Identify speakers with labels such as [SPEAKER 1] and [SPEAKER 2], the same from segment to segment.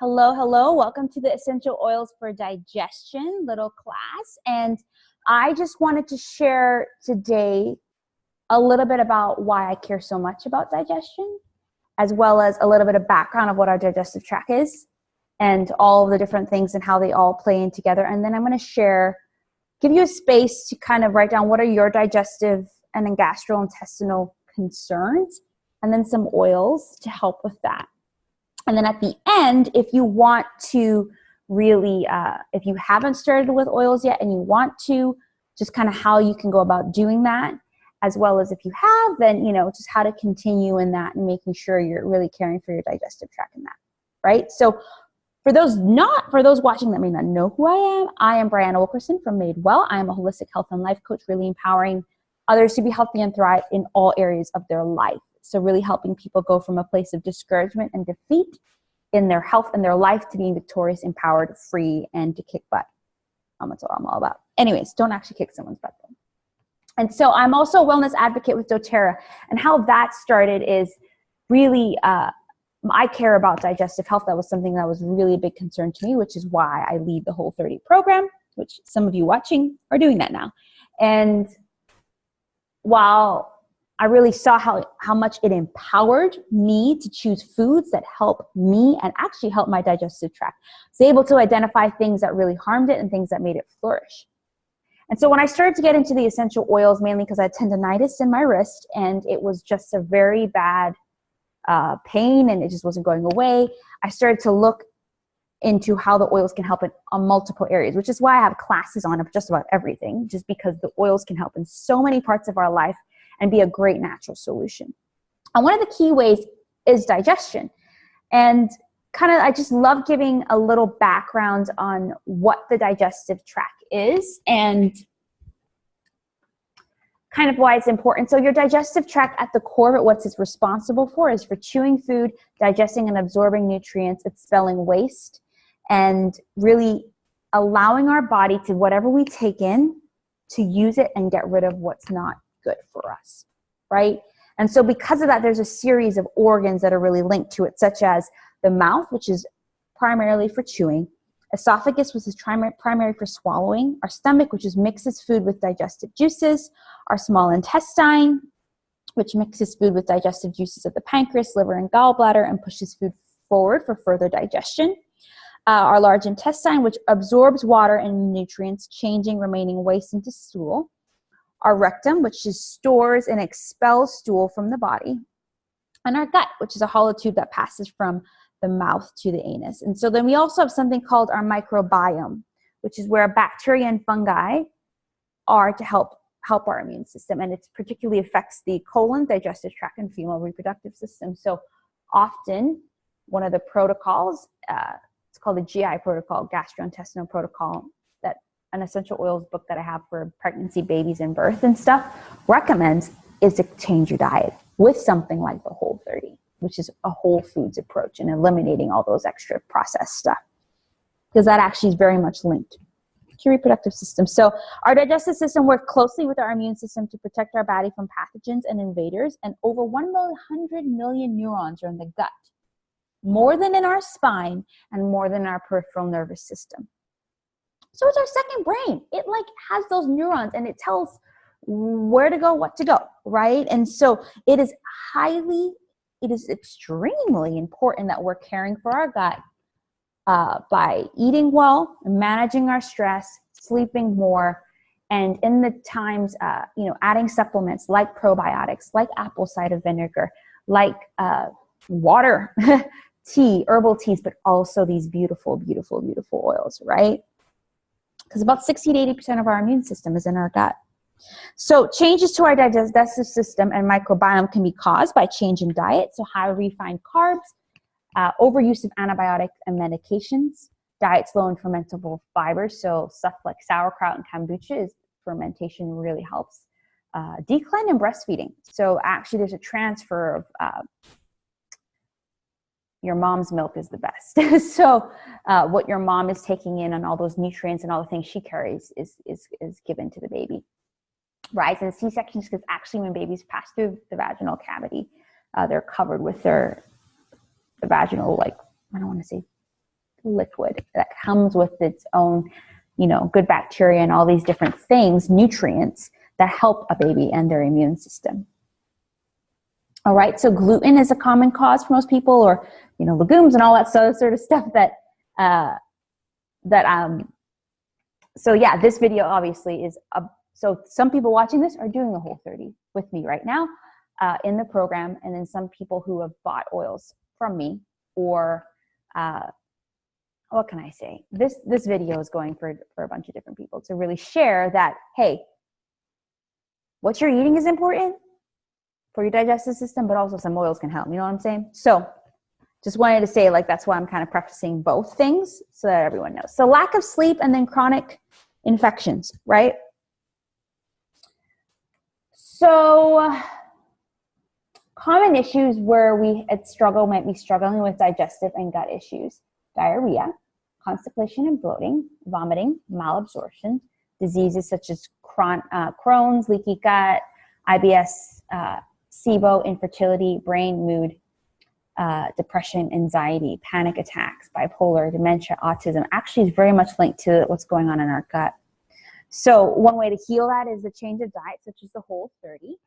[SPEAKER 1] Hello, hello. Welcome to the Essential Oils for Digestion little class. And I just wanted to share today a little bit about why I care so much about digestion, as well as a little bit of background of what our digestive tract is and all of the different things and how they all play in together. And then I'm going to give you a space to kind of write down what are your digestive and then gastrointestinal concerns, and then some oils to help with that. And then at the end, if you want to really, if you haven't started with oils yet and you want to, just kind of how you can go about doing that, as well as if you have, then, just how to continue in that and making sure you're really caring for your digestive tract in that, right? So for those watching that may not know who I am Brianna Wilkerson from Made Well. I am a holistic health and life coach, really empowering others to be healthy and thrive in all areas of their life. So really helping people go from a place of discouragement and defeat in their health and their life to being victorious, empowered, free, and to kick butt. That's what I'm all about. Anyways, don't actually kick someone's butt though. And so I'm also a wellness advocate with doTERRA. And how that started is really, I care about digestive health. That was something that was really a big concern to me, which is why I lead the Whole30 program, which some of you watching are doing that now. And while I really saw how much it empowered me to choose foods that help me and actually help my digestive tract. I was able to identify things that really harmed it and things that made it flourish. And so when I started to get into the essential oils, mainly because I had tendonitis in my wrist and it was just a very bad pain and it just wasn't going away, I started to look into how the oils can help on multiple areas, which is why I have classes on just about everything, just because the oils can help in so many parts of our life and be a great natural solution. And one of the key ways is digestion. And I just love giving a little background on what the digestive tract is and kind of why it's important. So your digestive tract at the core of it, what it's responsible for is for chewing food, digesting and absorbing nutrients, expelling waste, and really allowing our body to, whatever we take in, to use it and get rid of what's not good for us, right? And so because of that, there's a series of organs that are really linked to it, such as the mouth, which is primarily for chewing, esophagus, which is primary for swallowing, our stomach, which is mixes food with digestive juices, our small intestine, which mixes food with digestive juices of the pancreas, liver, and gallbladder, and pushes food forward for further digestion. Our large intestine, which absorbs water and nutrients, changing remaining waste into stool. Our rectum, which stores and expels stool from the body. And our gut, which is a hollow tube that passes from the mouth to the anus. And so then we also have something called our microbiome, which is where bacteria and fungi are to help our immune system. And it particularly affects the colon, digestive tract, and female reproductive system. So often one of the protocols, it's called the GI protocol, gastrointestinal protocol, that an essential oils book that I have for pregnancy, babies, and birth and stuff recommends is to change your diet with something like the Whole30, which is a whole foods approach and eliminating all those extra processed stuff, because that actually is very much linked to reproductive system. So our digestive system works closely with our immune system to protect our body from pathogens and invaders, and over 100 million neurons are in the gut, more than in our spine and more than in our peripheral nervous system. So it's our second brain. It has those neurons and it tells where to go, what to go, right? And so it is extremely important that we're caring for our gut by eating well, managing our stress, sleeping more, and in the times, adding supplements like probiotics, like apple cider vinegar, like water, tea, herbal teas, but also these beautiful, beautiful, beautiful oils, right? Because about 60 to 80% of our immune system is in our gut. So changes to our digestive system and microbiome can be caused by change in diet, so high refined carbs, overuse of antibiotics and medications, diets low in fermentable fibers, so stuff like sauerkraut and kombucha, fermentation really helps. Decline in breastfeeding. So actually there's a transfer of your mom's milk is the best. So what your mom is taking in and all those nutrients and all the things she carries is given to the baby. Rise in C-sections, because actually when babies pass through the vaginal cavity, they're covered with the vaginal, I don't want to say liquid that comes with its own, you know, good bacteria and all these different things, nutrients that help a baby and their immune system. All right, so gluten is a common cause for most people, or, you know, legumes and all that sort of stuff so yeah, this video obviously is, so some people watching this are doing the Whole30 with me right now in the program, and then some people who have bought oils from me, or what can I say? This video is going for a bunch of different people to really share that, hey, what you're eating is important for your digestive system, but also some oils can help. You know what I'm saying? So just wanted to say, like, that's why I'm kind of prefacing both things so that everyone knows. So lack of sleep and then chronic infections, right? So common issues where we might be struggling with digestive and gut issues: diarrhea, constipation and bloating, vomiting, malabsorption, diseases such as Crohn's, leaky gut, IBS, SIBO, infertility, brain, mood, depression, anxiety, panic attacks, bipolar, dementia, autism. Actually, is very much linked to what's going on in our gut. So one way to heal that is a change of diet, such as the Whole30.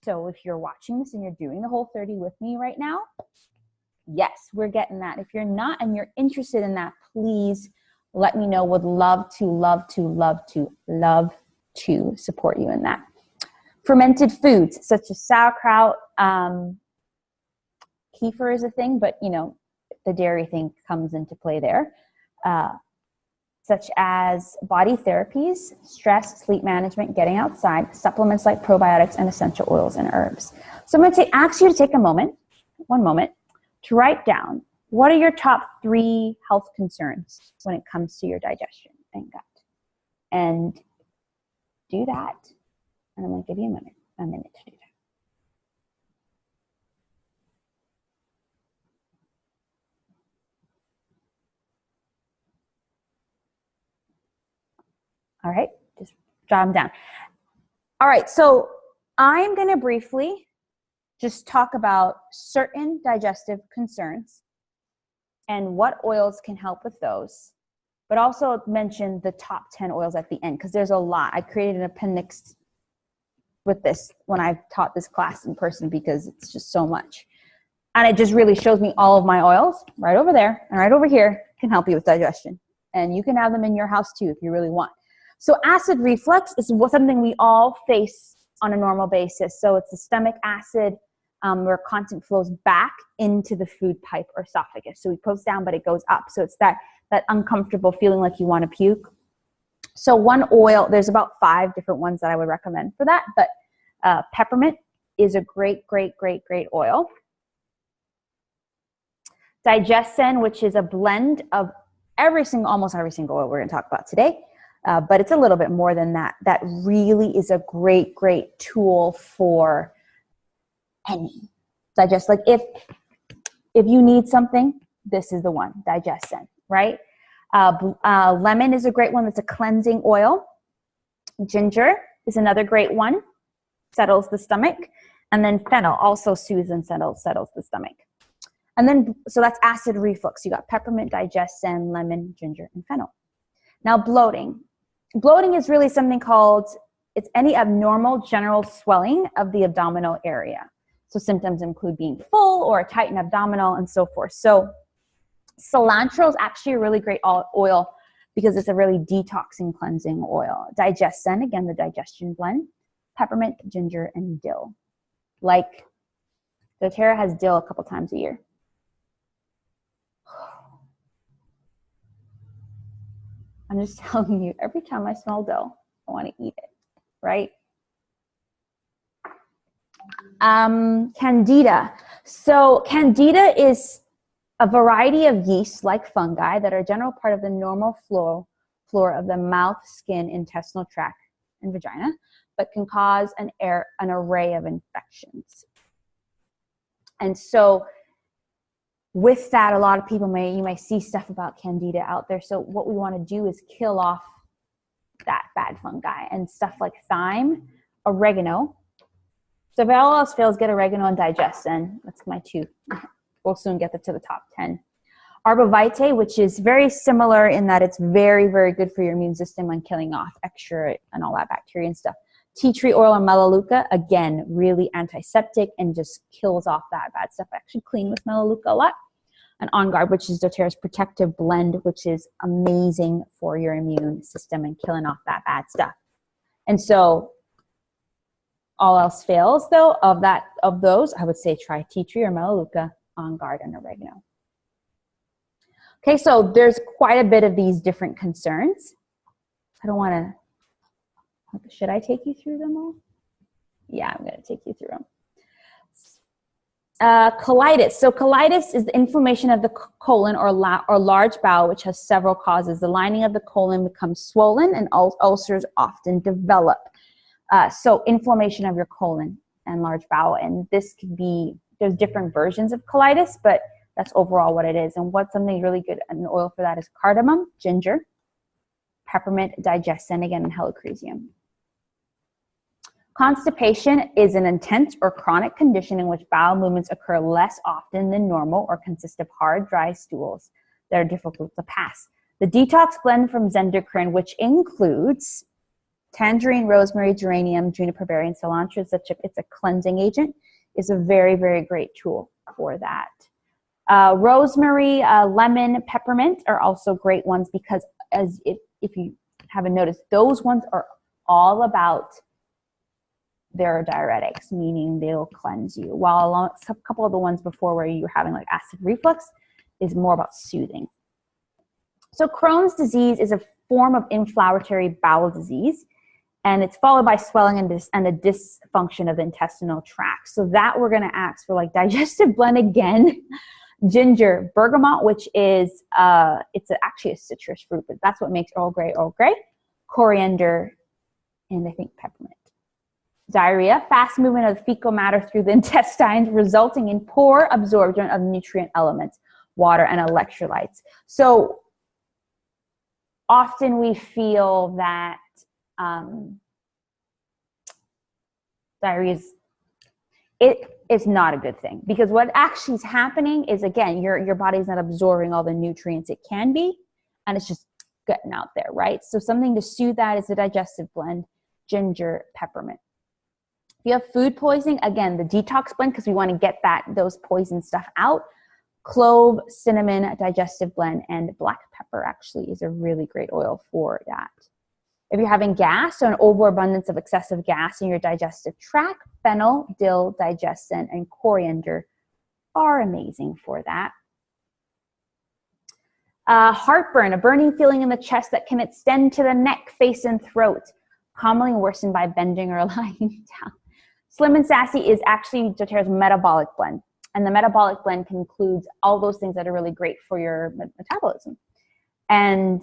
[SPEAKER 1] So if you're watching this and you're doing the Whole30 with me right now, yes, we're getting that. If you're not and you're interested in that, please let me know. Would love to support you in that. Fermented foods such as sauerkraut, kefir is a thing, but you know, the dairy thing comes into play there. Such as body therapies, stress, sleep management, getting outside, supplements like probiotics, and essential oils and herbs. So I'm going to ask you to take one moment, to write down what are your top 3 health concerns when it comes to your digestion and gut. And do that. And I'm going to give you a minute to do that. All right, just jot them down. All right, so I'm going to briefly just talk about certain digestive concerns and what oils can help with those, but also mention the top 10 oils at the end, because there's a lot. I created an appendix with this when I taught this class in person, because it's just so much. And it just really shows me all of my oils right over there and right over here can help you with digestion. And you can have them in your house too if you really want. So acid reflux is something we all face on a normal basis. So it's the stomach acid where content flows back into the food pipe or esophagus. So it goes down, but it goes up. So it's that uncomfortable feeling like you want to puke. So one oil, there's about 5 different ones that I would recommend for that, but peppermint is a great oil. Digestion, which is a blend of almost every single oil we're going to talk about today. But it's a little bit more than that. That really is a great tool for any digest. Like if you need something, this is the one, Digestion, right? Lemon is a great one. That's a cleansing oil. Ginger is another great one. Settles the stomach. And then fennel also soothes and settles the stomach. And then, so that's acid reflux. You got peppermint, Digestion, lemon, ginger, and fennel. Now bloating. Bloating is really something called, it's any abnormal general swelling of the abdominal area. So symptoms include being full or a tightened abdominal and so forth. So cilantro is actually a really great oil because it's a really detoxing, cleansing oil. Digestion, again, the digestion blend. Peppermint, ginger, and dill. Like doTERRA has dill a couple times a year. I'm just telling you, every time I smell dill, I want to eat it, right? Candida. So candida is a variety of yeasts like fungi that are a general part of the normal flora of the mouth, skin, intestinal tract, and vagina, but can cause an array of infections. And so with that, a lot of people you may see stuff about candida out there. So what we want to do is kill off that bad fungi, and stuff like thyme, oregano. So if all else fails, get oregano and Digestion. That's my 2. We'll soon get to the top 10. Arbovitae, which is very similar in that it's very, very good for your immune system and killing off extra and all that bacteria and stuff. Tea tree oil or melaleuca, again, really antiseptic and just kills off that bad stuff. I actually clean with melaleuca a lot. And On Guard, which is doTERRA's protective blend, which is amazing for your immune system and killing off that bad stuff. And so all else fails, though, of those, I would say try tea tree or melaleuca, On Guard, and oregano. Okay, so there's quite a bit of these different concerns. I don't want to, should I take you through them all? Yeah, I'm going to take you through them. Colitis. So colitis is the inflammation of the colon or large bowel, which has several causes. The lining of the colon becomes swollen and ulcers often develop. So inflammation of your colon and large bowel. And this could be, there's different versions of colitis, but that's overall what it is. And what's something really good, an oil for that is cardamom, ginger, peppermint, digestion, again, and helichrysum. Constipation is an intense or chronic condition in which bowel movements occur less often than normal or consist of hard, dry stools that are difficult to pass. The detox blend from Zendocrine, which includes tangerine, rosemary, geranium, juniper berry, and cilantro, it's a cleansing agent, is a very, very great tool for that. Rosemary, lemon, peppermint are also great ones because if you haven't noticed, those ones are all about their diuretics, meaning they'll cleanse you. While a couple of the ones before where you're having like acid reflux is more about soothing. So Crohn's disease is a form of inflammatory bowel disease, and it's followed by swelling and a dysfunction of the intestinal tract. So that we're going to ask for like digestive blend again. Ginger, bergamot, which is actually a citrus fruit, but that's what makes Earl Grey, coriander, and I think peppermint. Diarrhea, fast movement of fecal matter through the intestines, resulting in poor absorption of nutrient elements, water, and electrolytes. So often we feel that diarrhea is not a good thing, because what actually is happening is, again, your body's not absorbing all the nutrients it can be, and it's just getting out there, right? So something to soothe that is the digestive blend, ginger, peppermint. If you have food poisoning, again, the detox blend, because we want to get those poison stuff out. Clove, cinnamon, digestive blend, and black pepper actually is a really great oil for that. If you're having gas or an overabundance of excessive gas in your digestive tract, fennel, dill, digestion, and coriander are amazing for that. Heartburn, a burning feeling in the chest that can extend to the neck, face, and throat, commonly worsened by bending or lying down. Slim and Sassy is actually doTERRA's metabolic blend. And the metabolic blend includes all those things that are really great for your metabolism. And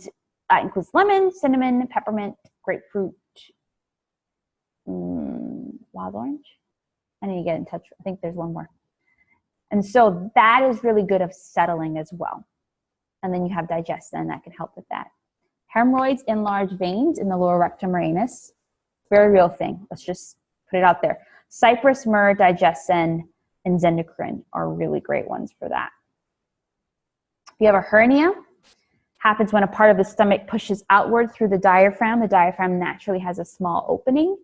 [SPEAKER 1] that includes lemon, cinnamon, peppermint, grapefruit, wild orange. I need to get in touch. I think there's one more. And so that is really good of settling as well. And then you have digestion that can help with that. Hemorrhoids, enlarged veins in the lower rectum or anus, very real thing. Let's just put it out there. Cypress, myrrh, digestion, and Zendocrine are really great ones for that. If you have a hernia, happens when a part of the stomach pushes outward through the diaphragm. The diaphragm naturally has a small opening,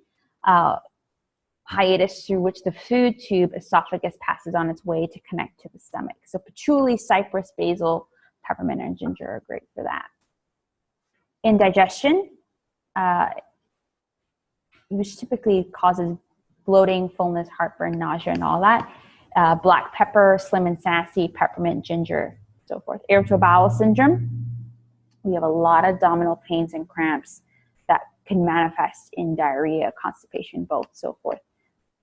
[SPEAKER 1] hiatus through which the food tube esophagus passes on its way to connect to the stomach. So patchouli, cypress, basil, peppermint, and ginger are great for that. Indigestion, which typically causes bloating, fullness, heartburn, nausea, and all that. Black pepper, Slim and Sassy, peppermint, ginger, so forth. Irritable bowel syndrome. We have a lot of abdominal pains and cramps that can manifest in diarrhea, constipation, both, so forth.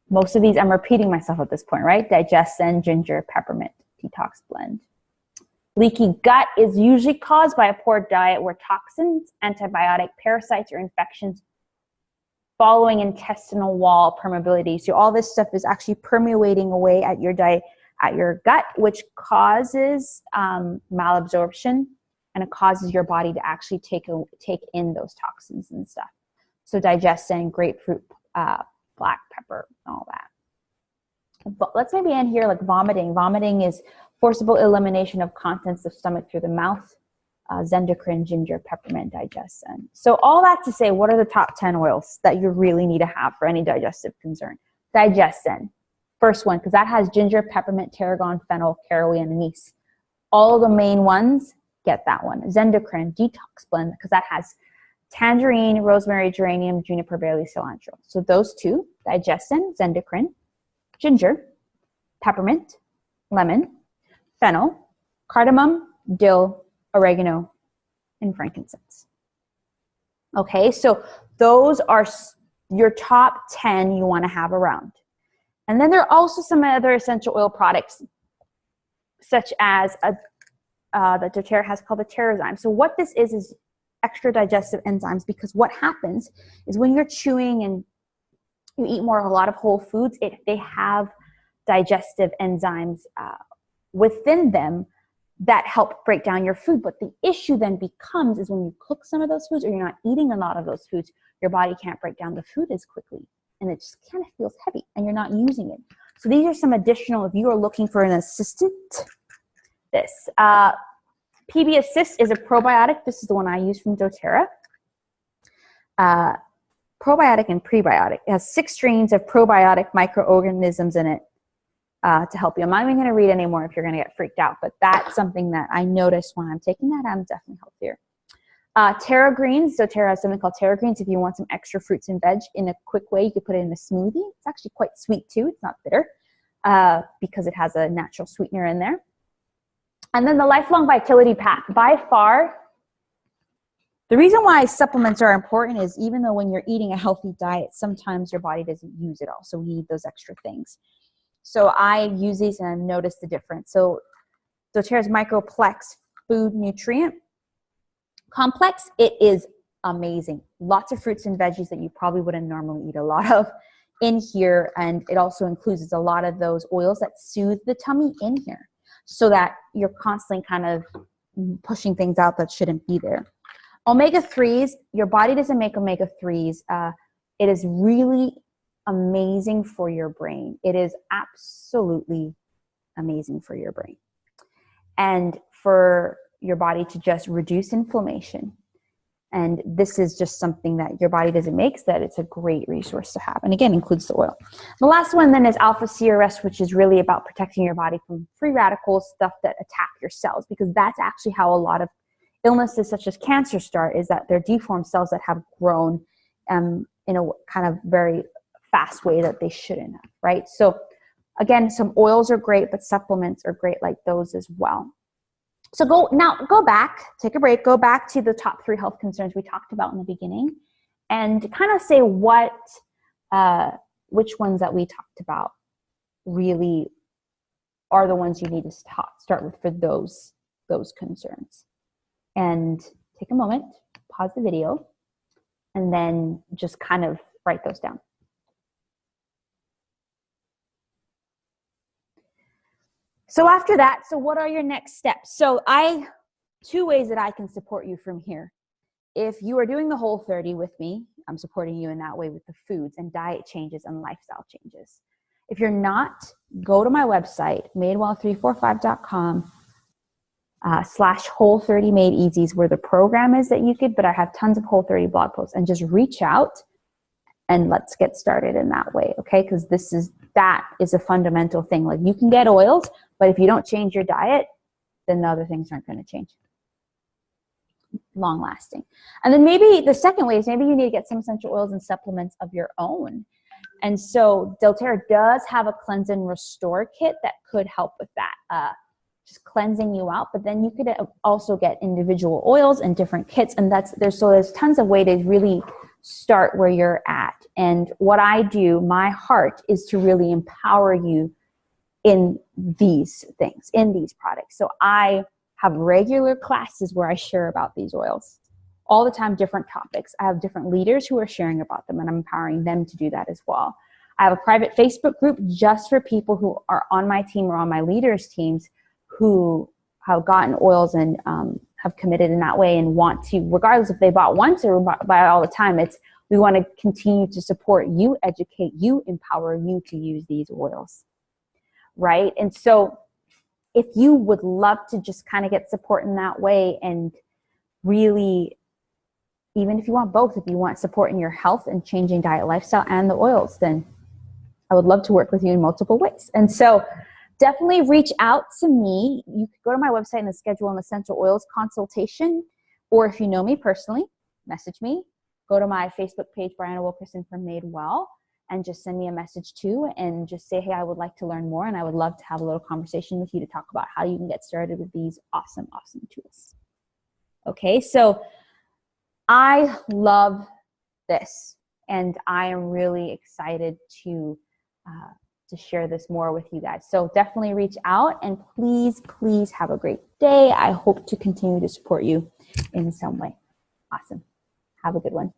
[SPEAKER 1] Most of these, I'm repeating myself at this point, right? Digestion, ginger, peppermint, detox blend. Leaky gut is usually caused by a poor diet where toxins, antibiotic, parasites, or infections following intestinal wall permeability. So all this stuff is actually permeating away at your gut, which causes malabsorption, and it causes your body to actually take in those toxins and stuff. So digestion, grapefruit, black pepper, and all that. But let's maybe end here like vomiting. Vomiting is forcible elimination of contents of stomach through the mouth, endocrine, ginger, peppermint, digestion. So all that to say, what are the top 10 oils that you really need to have for any digestive concern? Digestion, first one, because that has ginger, peppermint, tarragon, fennel, caraway, and anise. All the main ones, get that one. Endocrine, detox blend, because that has tangerine, rosemary, geranium, juniper, barley, cilantro. So those two, digestion, endocrine, ginger, peppermint, lemon, fennel, cardamom, dill, oregano, and frankincense. Okay, so those are your top 10 you want to have around. And then there are also some other essential oil products, such as that doTERRA has called the Terrazyme. So what this is extra digestive enzymes, because what happens is when you're chewing and you eat more of a lot of whole foods, they have digestive enzymes within them that help break down your food. But the issue then becomes is when you cook some of those foods or you're not eating a lot of those foods, your body can't break down the food as quickly. And it just kind of feels heavy and you're not using it. So these are some additional, if you are looking for an assistant, this. PB Assist is a probiotic. This is the one I use from doTERRA. Probiotic and prebiotic. It has 6 strains of probiotic microorganisms in it to help you. I'm not even going to read anymore if you're going to get freaked out, but that's something that I noticed when I'm taking that. I'm definitely healthier. Terra Greens. So doTERRA has something called Terra Greens. If you want some extra fruits and veg in a quick way, you could put it in a smoothie. It's actually quite sweet too. It's not bitter because it has a natural sweetener in there. And then the Lifelong Vitality Pack. By far, the reason why supplements are important is even though when you're eating a healthy diet, sometimes your body doesn't use it all. So we need those extra things. So I use these and I've noticed the difference. So doTERRA's Microplex Food Nutrient Complex, it is amazing. Lots of fruits and veggies that you probably wouldn't normally eat a lot of in here. And it also includes a lot of those oils that soothe the tummy in here, so that you're constantly kind of pushing things out that shouldn't be there. Omega-3s, your body doesn't make omega-3s. It is really amazing for your brain. It is absolutely amazing for your brain. And for your body to just reduce inflammation. And this is just something that your body doesn't make, so that it's a great resource to have. And again, includes the oil. The last one then is Alpha CRS, which is really about protecting your body from free radicals, stuff that attack your cells, because that's actually how a lot of illnesses such as cancer start, is that they're deformed cells that have grown in a kind of very fast way that they shouldn't have, right? So again, some oils are great, but supplements are great like those as well. So go back, take a break, go back to the top 3 health concerns we talked about in the beginning and kind of say which ones that we talked about really are the ones you need to start with for those concerns. And take a moment, pause the video, and then just kind of write those down. So after that, so what are your next steps? So 2 ways that I can support you from here. If you are doing the Whole30 with me, I'm supporting you in that way with the foods and diet changes and lifestyle changes. If you're not, go to my website, madewell345.com /Whole30 Made Easy is where the program is that you could, but I have tons of Whole30 blog posts, and just reach out and let's get started in that way, okay? Because that is a fundamental thing. Like, you can get oils, but if you don't change your diet, then the other things aren't going to change. Long lasting. And then maybe the second way is maybe you need to get some essential oils and supplements of your own. And so doTERRA does have a cleanse and restore kit that could help with that, just cleansing you out. But then you could also get individual oils and different kits, and there's tons of way to really start where you're at. And what I do, my heart is to really empower you in these things, in these products. So I have regular classes where I share about these oils all the time, different topics. I have different leaders who are sharing about them, and I'm empowering them to do that as well. I have a private Facebook group just for people who are on my team or on my leaders' teams who have gotten oils and have committed in that way and want to, regardless if they bought once or buy all the time, we want to continue to support you, educate you, empower you to use these oils, right? And so if you would love to just kind of get support in that way, and really, even if you want both, if you want support in your health and changing diet, lifestyle, and the oils, then I would love to work with you in multiple ways. And so definitely reach out to me. You could go to my website and schedule an essential oils consultation, or if you know me personally, message me. Go to my Facebook page, Brianna Wilkerson from Made Well, and just send me a message too, and just say, hey, I would like to learn more, and I would love to have a little conversation with you to talk about how you can get started with these awesome, awesome tools. Okay, so I love this, and I am really excited to share this more with you guys. So definitely reach out, and please, please have a great day. I hope to continue to support you in some way. Awesome. Have a good one.